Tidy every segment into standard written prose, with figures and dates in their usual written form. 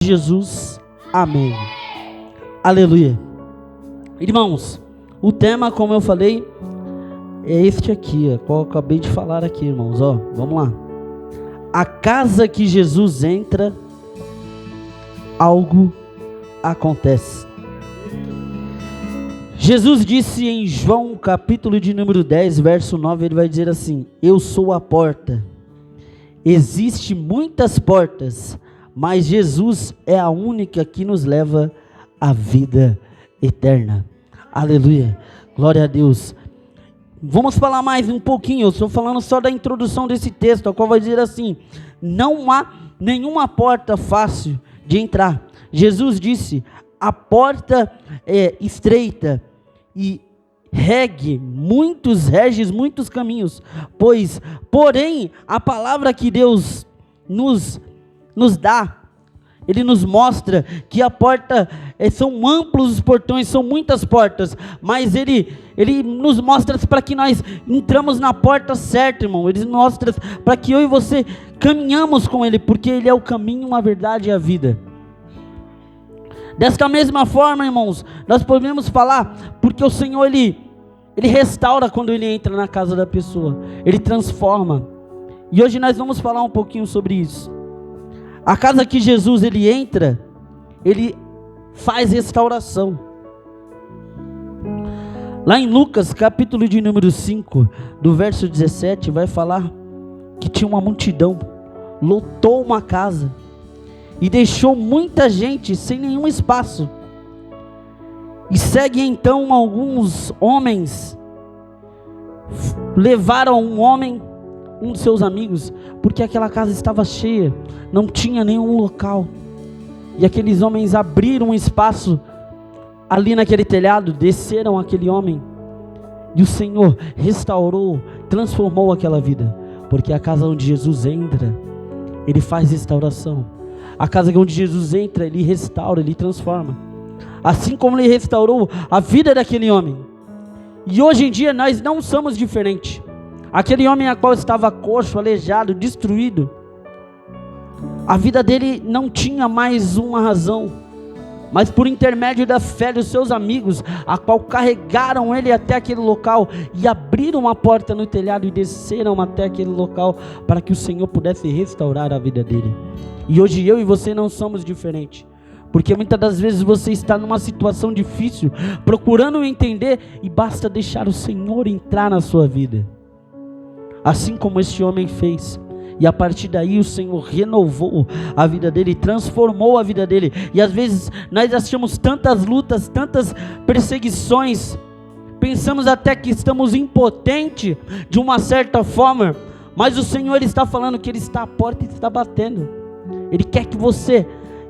Jesus, amém, aleluia. Irmãos, o tema, como eu falei, é este aqui, qual eu acabei de falar aqui, irmãos, vamos lá. A casa que Jesus entra, algo acontece. Jesus disse em João, capítulo de número 10, verso 9, ele vai dizer assim: eu sou a porta. Existem muitas portas, mas Jesus é a única que nos leva à vida eterna. Aleluia, glória a Deus. Vamos falar mais um pouquinho, eu estou falando só da introdução desse texto, a qual vai dizer assim: não há nenhuma porta fácil de entrar. Jesus disse: a porta é estreita e regue muitos caminhos, porém a palavra que Deus nos dá, Ele nos mostra que a porta, são amplos os portões, são muitas portas, mas Ele nos mostra para que nós entramos na porta certa, irmão. Ele nos mostra para que eu e você caminhamos com Ele, porque Ele é o caminho, a verdade e a vida. Desta mesma forma, irmãos, nós podemos falar, porque o Senhor, Ele restaura quando Ele entra na casa da pessoa, Ele transforma, e hoje nós vamos falar um pouquinho sobre isso. A casa que Jesus Ele entra, Ele faz restauração. Lá em Lucas, capítulo de número 5, do verso 17, vai falar que tinha uma multidão, lotou uma casa, e deixou muita gente sem nenhum espaço. E segue então alguns homens, levaram um de seus amigos, porque aquela casa estava cheia, não tinha nenhum local. E aqueles homens abriram um espaço ali naquele telhado, desceram aquele homem, e o Senhor restaurou, transformou aquela vida, porque a casa onde Jesus entra, Ele faz restauração. A casa onde Jesus entra, Ele restaura, Ele transforma. Assim como Ele restaurou a vida daquele homem. E hoje em dia nós não somos diferentes. Aquele homem a qual estava coxo, aleijado, destruído, a vida dele não tinha mais uma razão, mas por intermédio da fé dos seus amigos, a qual carregaram ele até aquele local, e abriram a porta no telhado e desceram até aquele local, para que o Senhor pudesse restaurar a vida dele. E hoje eu e você não somos diferentes, porque muitas das vezes você está numa situação difícil, procurando entender, e basta deixar o Senhor entrar na sua vida, assim como este homem fez. E a partir daí o Senhor renovou a vida dele, transformou a vida dele. E às vezes nós achamos tantas lutas, tantas perseguições, pensamos até que estamos impotentes de uma certa forma, mas o Senhor, Ele está falando que Ele está à porta e está batendo. Ele quer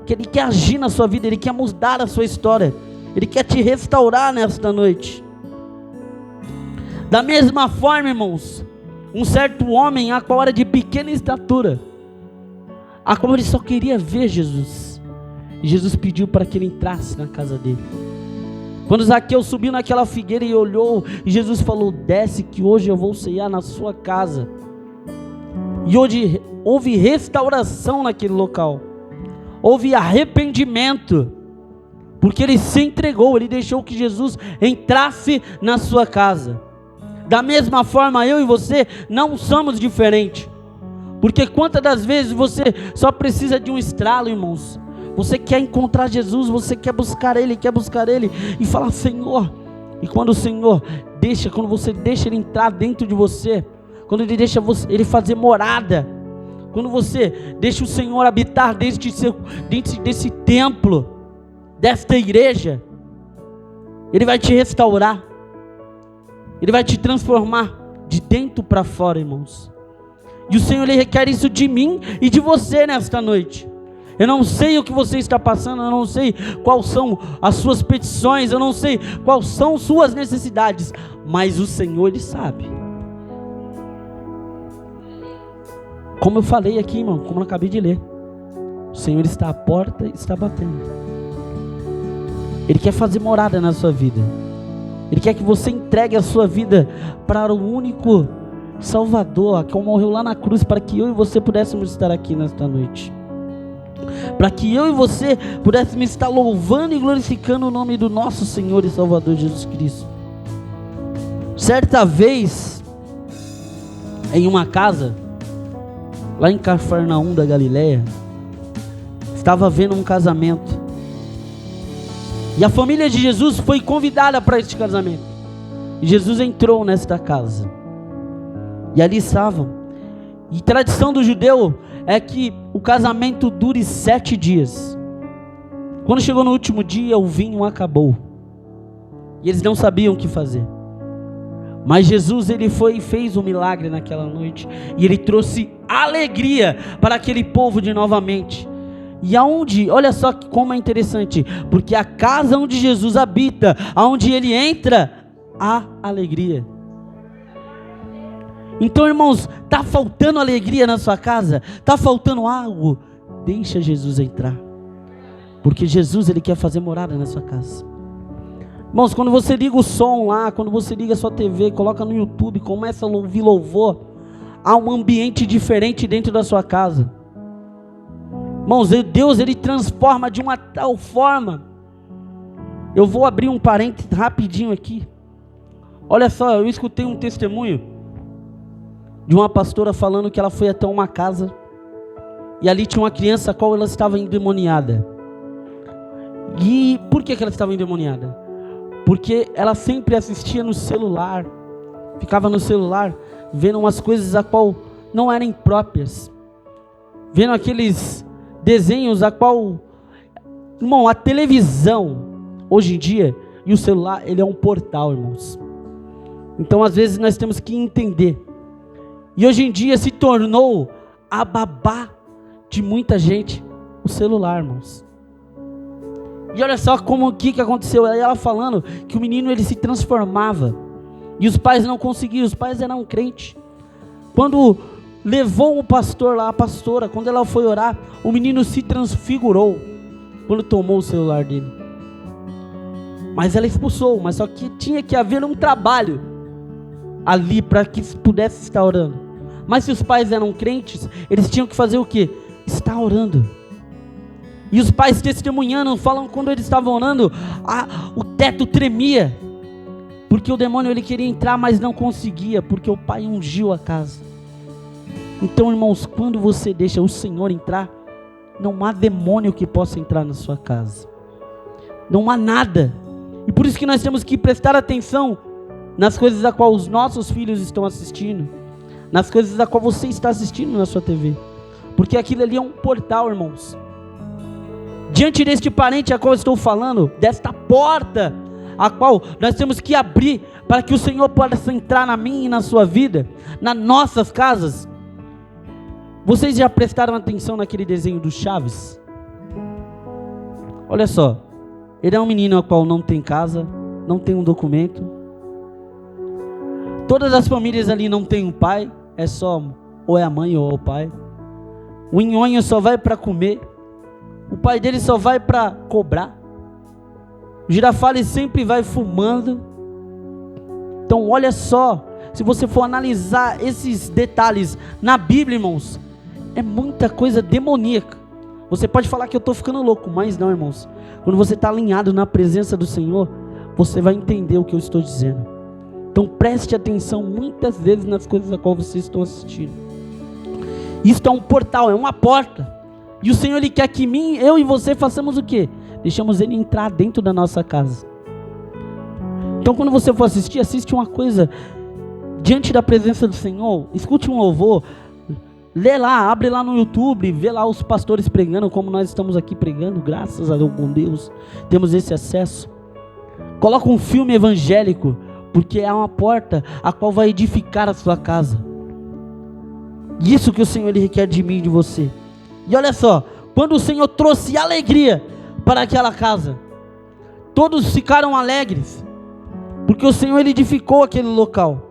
Ele quer agir na sua vida, Ele quer mudar a sua história, Ele quer te restaurar nesta noite. Da mesma forma, irmãos, um certo homem, a qual era de pequena estatura, a qual ele só queria ver Jesus, e Jesus pediu para que ele entrasse na casa dele. Quando Zaqueu subiu naquela figueira e olhou, e Jesus falou: desce que hoje eu vou ceiar na sua casa. E hoje houve restauração naquele local, houve arrependimento, porque ele se entregou, ele deixou que Jesus entrasse na sua casa. Da mesma forma, eu e você não somos diferentes, porque quantas das vezes você só precisa de um estralo, irmãos, você quer encontrar Jesus, você quer buscar Ele, e falar: Senhor, e quando o Senhor quando você deixa Ele entrar dentro de você, quando Ele deixa Ele fazer morada, quando você deixa o Senhor habitar dentro desse templo, desta igreja, Ele vai te restaurar, Ele vai te transformar de dentro para fora, irmãos. E o Senhor, Ele requer isso de mim e de você nesta noite. Eu não sei o que você está passando, eu não sei quais são as suas petições, eu não sei quais são suas necessidades, mas o Senhor, Ele sabe. Como eu falei aqui, irmão, como eu acabei de ler, o Senhor está à porta e está batendo. Ele quer fazer morada na sua vida. Ele quer que você entregue a sua vida para o único Salvador, que morreu lá na cruz para que eu e você pudéssemos estar aqui nesta noite. para que eu e você pudéssemos estar louvando e glorificando o nome do nosso Senhor e Salvador Jesus Cristo. Certa vez, em uma casa, lá em Cafarnaum da Galileia, estava havendo um casamento, e a família de Jesus foi convidada para este casamento, e Jesus entrou nesta casa, e ali estavam, e tradição do judeu é que o casamento dure 7 dias, quando chegou no último dia, o vinho acabou, e eles não sabiam o que fazer, mas Jesus, ele foi e fez um milagre naquela noite, e ele trouxe alegria para aquele povo de novamente. E aonde, olha só como é interessante, porque a casa onde Jesus habita, aonde ele entra, há alegria. Então, irmãos, está faltando alegria na sua casa? Está faltando algo? Deixa Jesus entrar, porque Jesus, ele quer fazer morada na sua casa. Irmãos, quando você liga o som lá, quando você liga a sua TV, coloca no YouTube, começa a ouvir louvor, há um ambiente diferente dentro da sua casa. Irmãos, Deus, ele transforma de uma tal forma. Eu vou abrir um parênteses rapidinho aqui. Olha só, eu escutei um testemunho de uma pastora falando que ela foi até uma casa, e ali tinha uma criança a qual ela estava endemoniada. E por que ela estava endemoniada? Porque ela sempre assistia no celular, ficava no celular, vendo umas coisas a qual não eram próprias, vendo aqueles desenhos a qual, irmão, a televisão, hoje em dia, e o celular, ele é um portal, irmãos. Então, às vezes, nós temos que entender, e hoje em dia se tornou a babá de muita gente, o celular, irmãos. E olha só como que aconteceu, ela falando que o menino, ele se transformava, e os pais não conseguiam, os pais eram crentes. Quando levou o pastor lá, a pastora, quando ela foi orar, o menino se transfigurou, quando tomou o celular dele. Mas ela expulsou, mas só que tinha que haver um trabalho ali, para que pudesse estar orando. Mas se os pais eram crentes, eles tinham que fazer o quê? Estar orando. E os pais testemunhando, falam quando eles estavam orando, o teto tremia, porque o demônio, ele queria entrar, mas não conseguia, porque o pai ungiu a casa. Então, irmãos, quando você deixa o Senhor entrar, não há demônio que possa entrar na sua casa, não há nada. E por isso que nós temos que prestar atenção nas coisas a qual os nossos filhos estão assistindo, nas coisas a qual você está assistindo na sua TV, porque aquilo ali é um portal, irmãos. Diante deste parente a qual eu estou falando, desta porta a qual nós temos que abrir, para que o Senhor possa entrar na minha e na sua vida, nas nossas casas. Vocês já prestaram atenção naquele desenho do Chaves? Olha só, ele é um menino a qual não tem casa, não tem um documento. Todas as famílias ali não tem um pai, é só ou é a mãe ou é o pai. O nhonho só vai para comer, o pai dele só vai para cobrar. O Girafales sempre vai fumando. Então olha só, se você for analisar esses detalhes na Bíblia, irmãos, é muita coisa demoníaca. Você pode falar que eu estou ficando louco, mas não, irmãos. Quando você está alinhado na presença do Senhor, você vai entender o que eu estou dizendo. Então preste atenção muitas vezes nas coisas a qual vocês estão assistindo. Isso é um portal, é uma porta. E o Senhor, ele quer que eu e você façamos o quê? Deixamos ele entrar dentro da nossa casa. Então quando você for assistir, assiste uma coisa diante da presença do Senhor, escute um louvor, lê lá, abre lá no YouTube, vê lá os pastores pregando, como nós estamos aqui pregando, graças a Deus, com Deus, temos esse acesso. Coloca um filme evangélico, porque é uma porta a qual vai edificar a sua casa. Isso que o Senhor, ele requer de mim e de você. E olha só, quando o Senhor trouxe alegria para aquela casa, todos ficaram alegres, porque o Senhor, ele edificou aquele local.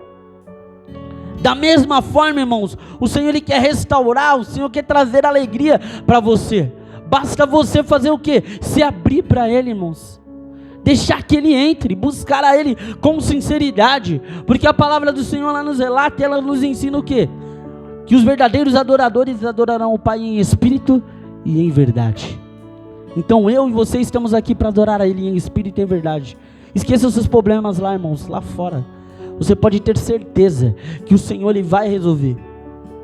Da mesma forma, irmãos, o Senhor, ele quer restaurar, o Senhor quer trazer alegria para você. Basta você fazer o quê? Se abrir para Ele, irmãos. Deixar que Ele entre, buscar a Ele com sinceridade, porque a palavra do Senhor lá nos relata e ela nos ensina o quê? Que os verdadeiros adoradores adorarão o Pai em espírito e em verdade. Então eu e você estamos aqui para adorar a Ele em espírito e em verdade. Esqueça os seus problemas lá, irmãos, lá fora. Você pode ter certeza que o Senhor Ele vai resolver.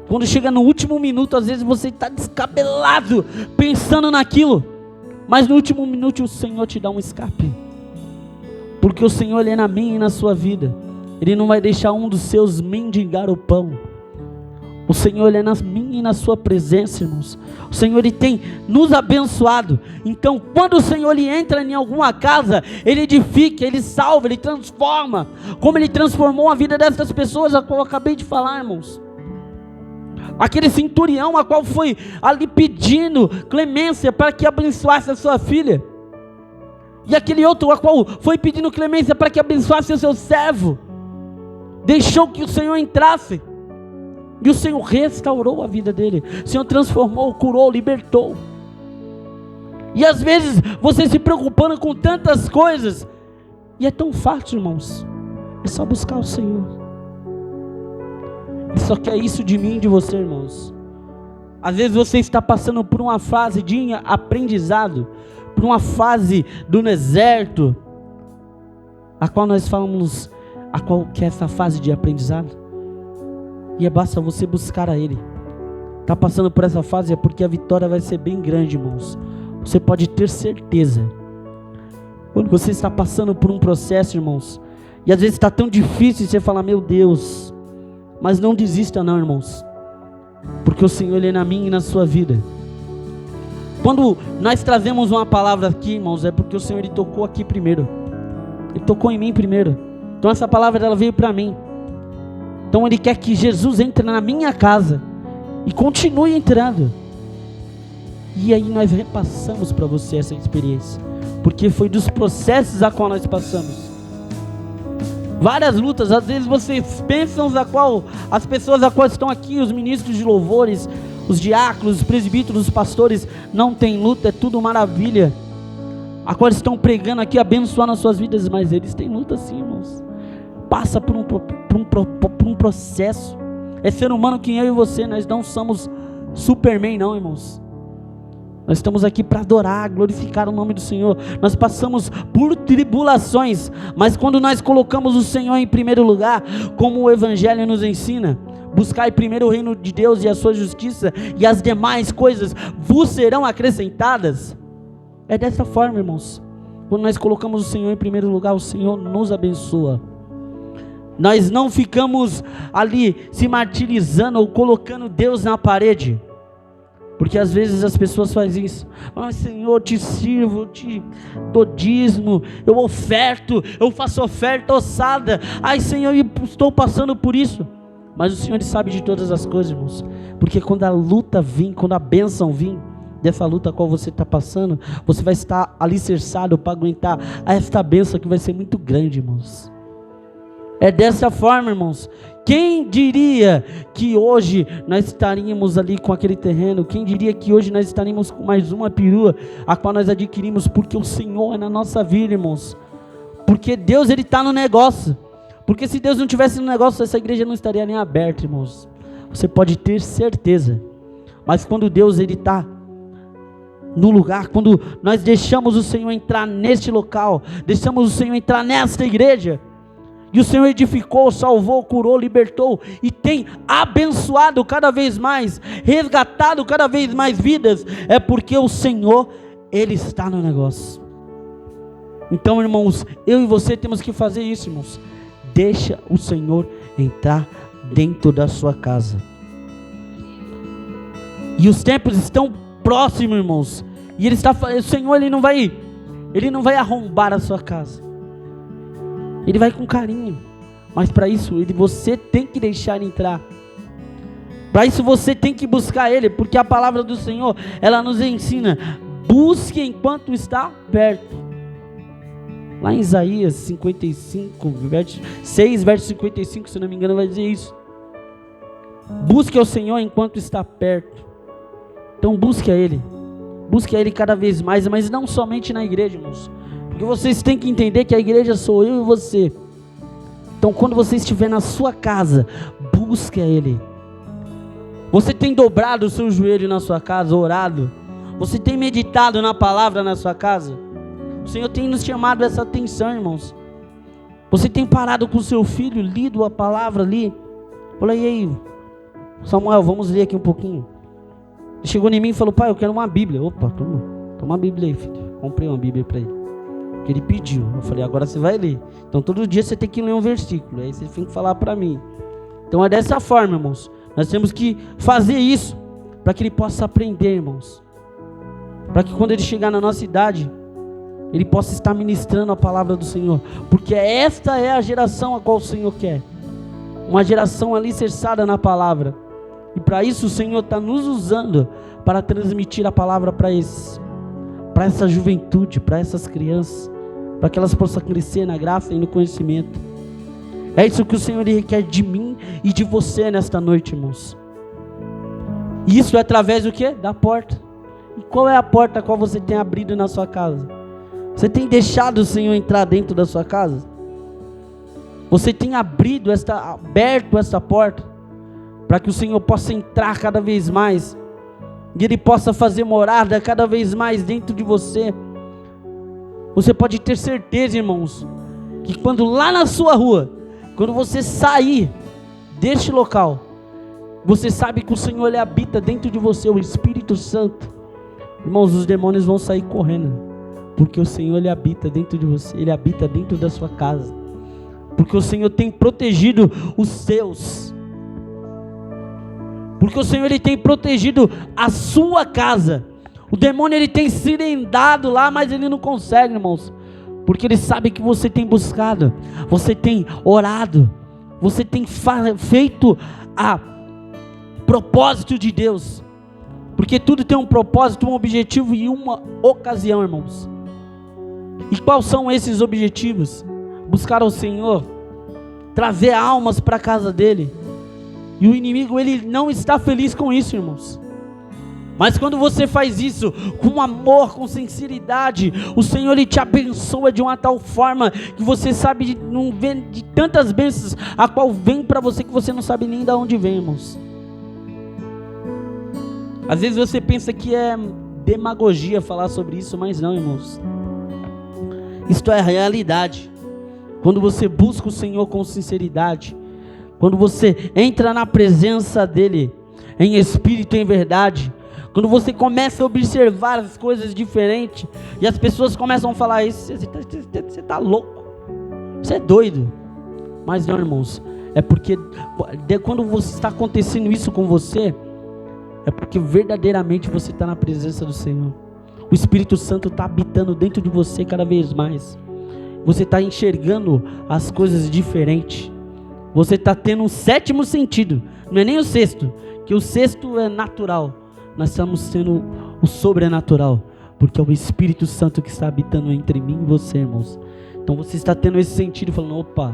Quando chega no último minuto, às vezes você está descabelado, pensando naquilo. Mas no último minuto o Senhor te dá um escape. Porque o Senhor Ele é na minha e na sua vida. Ele não vai deixar um dos seus mendigar o pão. O Senhor Ele é na minha e na sua presença, irmãos. O Senhor Ele tem nos abençoado. Então quando o Senhor Ele entra em alguma casa, Ele edifica, Ele salva, Ele transforma. Como Ele transformou a vida dessas pessoas, a qual eu acabei de falar, irmãos. Aquele centurião a qual foi ali pedindo clemência para que abençoasse a sua filha. E aquele outro a qual foi pedindo clemência para que abençoasse o seu servo. Deixou que o Senhor entrasse. E o Senhor restaurou a vida dele. O Senhor transformou, curou, libertou. E às vezes você se preocupando com tantas coisas. E é tão fácil, irmãos. É só buscar o Senhor. Ele só quer isso de mim e de você, irmãos. Às vezes você está passando por uma fase de aprendizado, por uma fase do deserto, a qual nós falamos, a qual que é essa fase de aprendizado. E basta você buscar a Ele. Está passando por essa fase é porque a vitória vai ser bem grande, irmãos. Você pode ter certeza. Quando você está passando por um processo, irmãos, e às vezes está tão difícil, você fala, meu Deus. Mas não desista não, irmãos. Porque o Senhor Ele é na minha e na sua vida. Quando nós trazemos uma palavra aqui, irmãos, é porque o Senhor Ele tocou aqui primeiro. Ele tocou em mim primeiro. Então essa palavra ela veio para mim. Então Ele quer que Jesus entre na minha casa e continue entrando. E aí nós repassamos para você essa experiência, porque foi dos processos a qual nós passamos. Várias lutas, às vezes vocês pensam as pessoas a qual estão aqui, os ministros de louvores, os diáconos, os presbíteros, os pastores, não tem luta, é tudo maravilha. A qual estão pregando aqui, abençoando as suas vidas, mas eles têm luta sim, irmãos. Passa por um processo. É ser humano que eu e você, nós não somos Superman não, irmãos. Nós estamos aqui para adorar, glorificar o nome do Senhor. Nós passamos por tribulações, mas quando nós colocamos o Senhor em primeiro lugar, como o Evangelho nos ensina, buscai primeiro o reino de Deus e a sua justiça, e as demais coisas vos serão acrescentadas. É dessa forma, irmãos. Quando nós colocamos o Senhor em primeiro lugar, o Senhor nos abençoa. Nós não ficamos ali se martirizando ou colocando Deus na parede. Porque às vezes as pessoas fazem isso. Senhor, eu te sirvo, eu te dou dízimo, eu oferto, eu faço oferta ossada. Senhor, eu estou passando por isso. Mas o Senhor sabe de todas as coisas, irmãos. Porque quando a luta vir, quando a bênção vir, dessa luta a qual você está passando, você vai estar alicerçado para aguentar esta bênção que vai ser muito grande, irmãos. É dessa forma, irmãos. Quem diria que hoje nós estaríamos ali com aquele terreno? Quem diria que hoje nós estaríamos com mais uma perua, a qual nós adquirimos? Porque o Senhor é na nossa vida, irmãos. Porque Deus, Ele está no negócio. Porque se Deus não tivesse no negócio, essa igreja não estaria nem aberta, irmãos. Você pode ter certeza. Mas quando Deus, Ele está no lugar, quando nós deixamos o Senhor entrar neste local, deixamos o Senhor entrar nesta igreja, e o Senhor edificou, salvou, curou, libertou e tem abençoado cada vez mais, resgatado cada vez mais vidas, é porque o Senhor, Ele está no negócio. Então, irmãos, eu e você temos que fazer isso, irmãos. Deixa o Senhor entrar dentro da sua casa. E os tempos estão próximos, irmãos. E o Senhor, Ele não vai arrombar a sua casa. Ele vai com carinho, mas para isso você tem que deixar Ele entrar. Para isso você tem que buscar Ele, porque a palavra do Senhor, ela nos ensina: busque enquanto está perto. Lá em Isaías 55, 6, verso 55, se não me engano, vai dizer isso. Busque ao Senhor enquanto está perto. Então busque a Ele cada vez mais, mas não somente na igreja, irmãos. Porque vocês têm que entender que a igreja sou eu e você. Então quando você estiver na sua casa, busque a Ele. Você tem dobrado o seu joelho na sua casa, orado? Você tem meditado na palavra na sua casa? O Senhor tem nos chamado essa atenção, irmãos. Você tem parado com o seu filho, lido a palavra ali? Falei, e aí, Samuel, vamos ler aqui um pouquinho. Ele chegou em mim e falou, pai, eu quero uma Bíblia. Opa, toma uma Bíblia aí, filho. Comprei uma Bíblia para ele. Que ele pediu. Eu falei, agora você vai ler. Então todo dia você tem que ler um versículo. Aí você tem que falar para mim. Então é dessa forma, irmãos. Nós temos que fazer isso para que ele possa aprender, irmãos. Para que quando ele chegar na nossa idade, ele possa estar ministrando a palavra do Senhor. Porque esta é a geração a qual o Senhor quer. Uma geração alicerçada na palavra. E para isso o Senhor está nos usando para transmitir a palavra para essa juventude, para essas crianças, para que elas possam crescer na graça e no conhecimento. É isso que o Senhor requer de mim e de você nesta noite, irmãos. E isso é através do quê? Da porta. E qual é a porta a qual você tem abrido na sua casa? Você tem deixado o Senhor entrar dentro da sua casa? Você tem aberto esta porta para que o Senhor possa entrar cada vez mais e Ele possa fazer morada cada vez mais dentro de você? Você pode ter certeza, irmãos, que quando lá na sua rua, quando você sair deste local, você sabe que o Senhor Ele habita dentro de você, o Espírito Santo. Irmãos, os demônios vão sair correndo, porque o Senhor Ele habita dentro de você, Ele habita dentro da sua casa, porque o Senhor tem protegido os seus, porque o Senhor Ele tem protegido a sua casa. O demônio ele tem cirandado lá, mas ele não consegue, irmãos, porque ele sabe que você tem buscado, você tem orado, você tem feito a propósito de Deus, porque tudo tem um propósito, um objetivo e uma ocasião, irmãos. E quais são esses objetivos? Buscar ao Senhor, trazer almas para a casa dele. E o inimigo ele não está feliz com isso, irmãos. Mas quando você faz isso com amor, com sinceridade, o Senhor Ele te abençoa de uma tal forma que você sabe não vê de tantas bênçãos a qual vem para você que você não sabe nem de onde vem, irmãos. Às vezes você pensa que é demagogia falar sobre isso, mas não, irmãos. Isto é a realidade. Quando você busca o Senhor com sinceridade, quando você entra na presença dEle em espírito e em verdade, quando você começa a observar as coisas diferentes, e as pessoas começam a falar, você está louco, você é doido. Mas não, irmãos, é porque quando está acontecendo isso com você, é porque verdadeiramente você está na presença do Senhor. O Espírito Santo está habitando dentro de você cada vez mais. Você está enxergando as coisas diferentes. Você está tendo um sétimo sentido, não é nem o sexto, que o sexto é natural. Nós estamos tendo o sobrenatural, porque é o Espírito Santo que está habitando entre mim e você, irmãos. Então você está tendo esse sentido, falando, opa,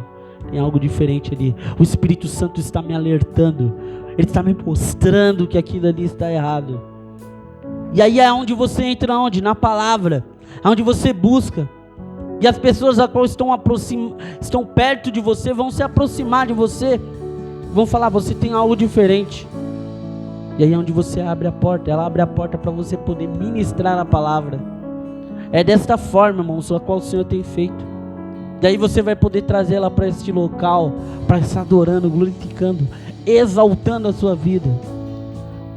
tem algo diferente ali. O Espírito Santo está me alertando, Ele está me mostrando que aquilo ali está errado. E aí é onde você entra, onde? Na palavra, onde você busca. E as pessoas a qual estão perto de você, vão se aproximar de você, vão falar, você tem algo diferente. E aí é onde você abre a porta, ela abre a porta para você poder ministrar a palavra. É desta forma, irmãos, a qual o Senhor tem feito. E aí você vai poder trazer ela para este local, para estar adorando, glorificando, exaltando a sua vida.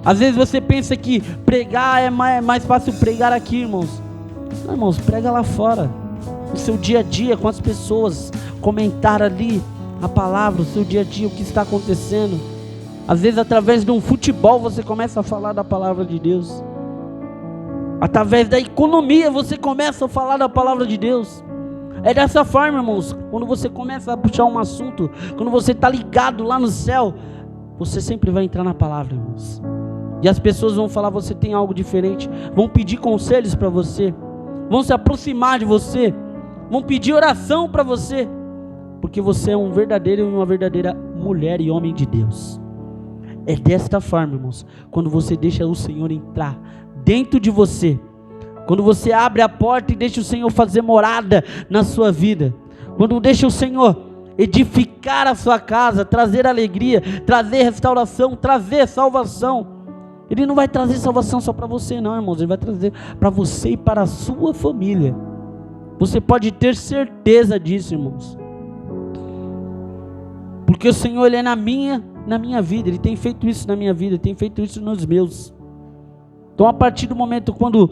Às vezes você pensa que pregar é mais fácil pregar aqui, irmãos. Não, irmãos, prega lá fora. No seu dia a dia, com as pessoas, comentar ali a palavra, o seu dia a dia, o que está acontecendo. Às vezes através de um futebol você começa a falar da palavra de Deus. Através da economia você começa a falar da palavra de Deus. É dessa forma, irmãos, quando você começa a puxar um assunto, quando você está ligado lá no céu, você sempre vai entrar na palavra, irmãos. E as pessoas vão falar, você tem algo diferente, vão pedir conselhos para você, vão se aproximar de você, vão pedir oração para você, porque você é um verdadeiro e uma verdadeira mulher e homem de Deus. É desta forma, irmãos, quando você deixa o Senhor entrar dentro de você, quando você abre a porta e deixa o Senhor fazer morada na sua vida, quando deixa o Senhor edificar a sua casa, trazer alegria, trazer restauração, trazer salvação, Ele não vai trazer salvação só para você não, irmãos. Ele vai trazer para você e para a sua família. Você pode ter certeza disso, irmãos. Porque o Senhor, Ele é na minha vida. Ele tem feito isso na minha vida, Ele tem feito isso nos meus. Então, a partir do momento quando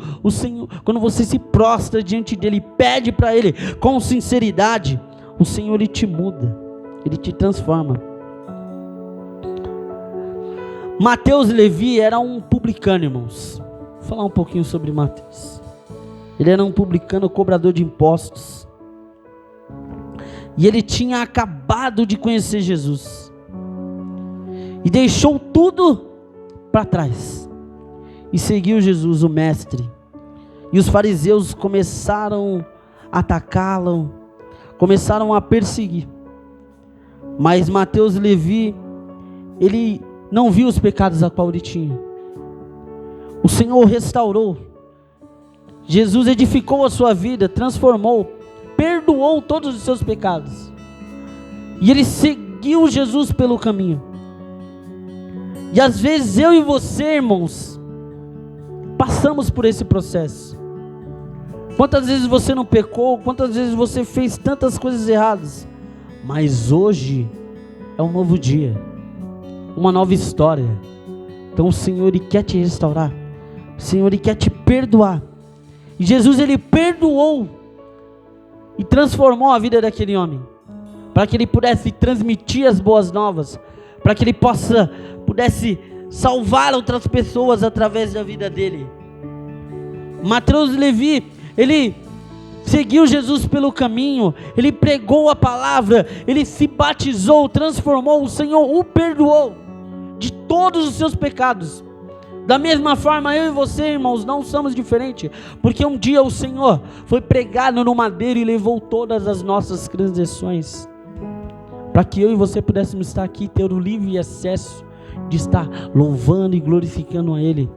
você se prostra diante dEle, pede para Ele com sinceridade, o Senhor, Ele te muda, Ele te transforma. Mateus Levi era um publicano, irmãos. Vou falar um pouquinho sobre Mateus. Ele era um publicano, cobrador de impostos. E ele tinha acabado de conhecer Jesus. E deixou tudo para trás. E seguiu Jesus, o mestre. E os fariseus começaram a atacá-lo, começaram a perseguir. Mas Mateus Levi, ele não viu os pecados a qual ele tinha. O Senhor o restaurou. Jesus edificou a sua vida, transformou, perdoou todos os seus pecados. E ele seguiu Jesus pelo caminho. E às vezes eu e você, irmãos, passamos por esse processo. Quantas vezes você não pecou, quantas vezes você fez tantas coisas erradas, mas hoje é um novo dia, uma nova história. Então o Senhor, Ele quer te restaurar, o Senhor, Ele quer te perdoar. E Jesus, Ele perdoou e transformou a vida daquele homem, para que ele pudesse transmitir as boas novas, para que ele pudesse salvar outras pessoas através da vida dele. Mateus Levi, ele seguiu Jesus pelo caminho, ele pregou a palavra, ele se batizou, transformou, o Senhor o perdoou de todos os seus pecados. Da mesma forma, eu e você, irmãos, não somos diferentes, porque um dia o Senhor foi pregado no madeiro e levou todas as nossas transgressões, para que eu e você pudéssemos estar aqui, ter o livre acesso de estar louvando e glorificando a Ele,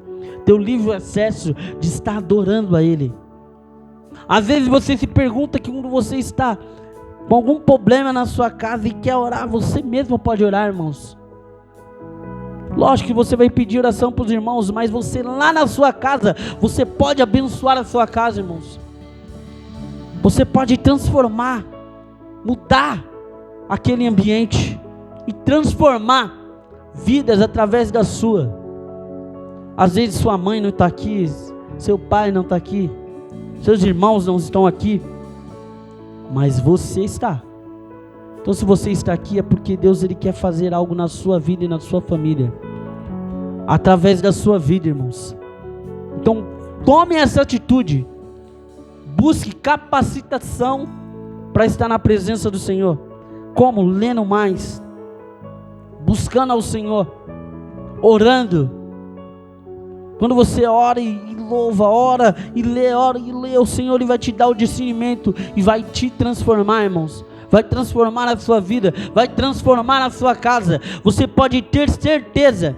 ter o livre acesso de estar adorando a Ele. Às vezes você se pergunta que quando você está com algum problema na sua casa e quer orar, você mesmo pode orar, irmãos. Lógico que você vai pedir oração para os irmãos, mas você lá na sua casa, você pode abençoar a sua casa, irmãos. Você pode transformar, mudar aquele ambiente e transformar vidas através da sua. Às vezes sua mãe não está aqui, seu pai não está aqui, seus irmãos não estão aqui, mas você está. Então se você está aqui é porque Deus, Ele quer fazer algo na sua vida e na sua família, através da sua vida, irmãos. Então tome essa atitude, busque capacitação para estar na presença do Senhor. Como? Lendo mais, buscando ao Senhor, orando. Quando você ora e louva, ora e lê, o Senhor, Ele vai te dar o discernimento e vai te transformar, irmãos. Vai transformar a sua vida, vai transformar a sua casa. Você pode ter certeza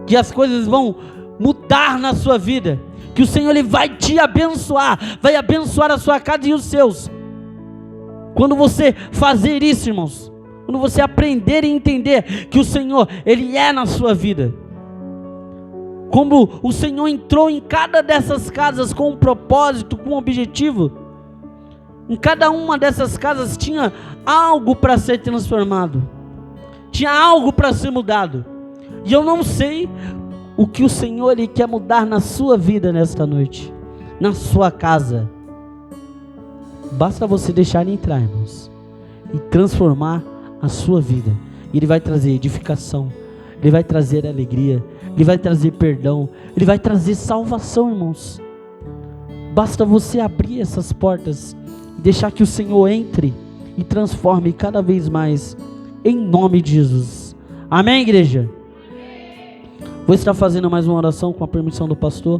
que as coisas vão mudar na sua vida, que o Senhor, Ele vai te abençoar, vai abençoar a sua casa e os seus. Quando você fazer isso, irmãos, quando você aprender e entender que o Senhor, Ele é na sua vida, como o Senhor entrou em cada dessas casas com um propósito, com um objetivo, em cada uma dessas casas tinha algo para ser transformado, tinha algo para ser mudado. E eu não sei o que o Senhor, Ele quer mudar na sua vida nesta noite, na sua casa. Basta você deixar Ele entrar, irmãos, e transformar a sua vida. Ele vai trazer edificação, Ele vai trazer alegria, Ele vai trazer perdão, Ele vai trazer salvação, irmãos. Basta você abrir essas portas e deixar que o Senhor entre e transforme cada vez mais, em nome de Jesus. Amém, igreja? Vou estar fazendo mais uma oração com a permissão do pastor.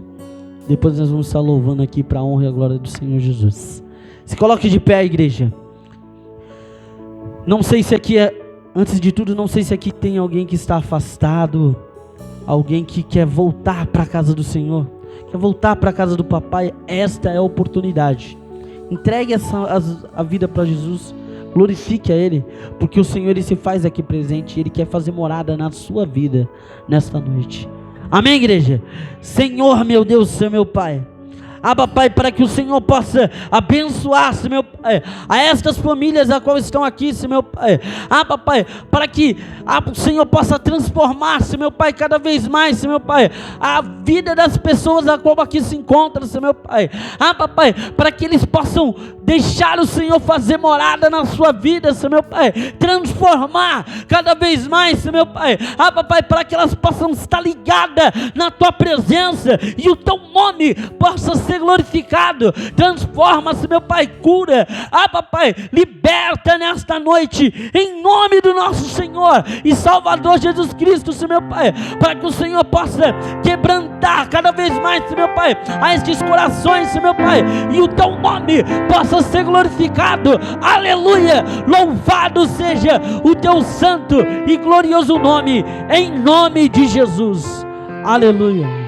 Depois nós vamos estar louvando aqui para a honra e a glória do Senhor Jesus. Se coloque de pé, igreja. Não sei se aqui antes de tudo, não sei se aqui tem alguém que está afastado, alguém que quer voltar para a casa do Senhor, quer voltar para a casa do papai. Esta é a oportunidade. Entregue a vida para Jesus, glorifique a Ele, porque o Senhor, Ele se faz aqui presente, Ele quer fazer morada na sua vida nesta noite. Amém, igreja? Senhor, meu Deus, Senhor, meu Pai. Abba, Pai, para que o Senhor possa abençoar, Senhor, meu Pai, a estas famílias a qual estão aqui, Senhor, meu Pai. Abba, Pai, para que o Senhor possa transformar, Senhor, meu Pai, cada vez mais, Senhor, meu Pai, a vida das pessoas a qual aqui se encontram, Senhor, meu Pai. Abba, Pai, para que eles possam deixar o Senhor fazer morada na sua vida, Senhor, meu Pai, transformar cada vez mais, Senhor, meu Pai. Abba, Pai, para que elas possam estar ligadas na Tua presença e o Teu nome possa ser glorificado. Transforma-se, meu Pai, cura, Pai, liberta nesta noite, em nome do nosso Senhor e Salvador Jesus Cristo, meu Pai, para que o Senhor possa quebrantar cada vez mais, meu Pai, a estes corações, meu Pai, e o Teu nome possa ser glorificado. Aleluia, louvado seja o Teu santo e glorioso nome, em nome de Jesus. Aleluia.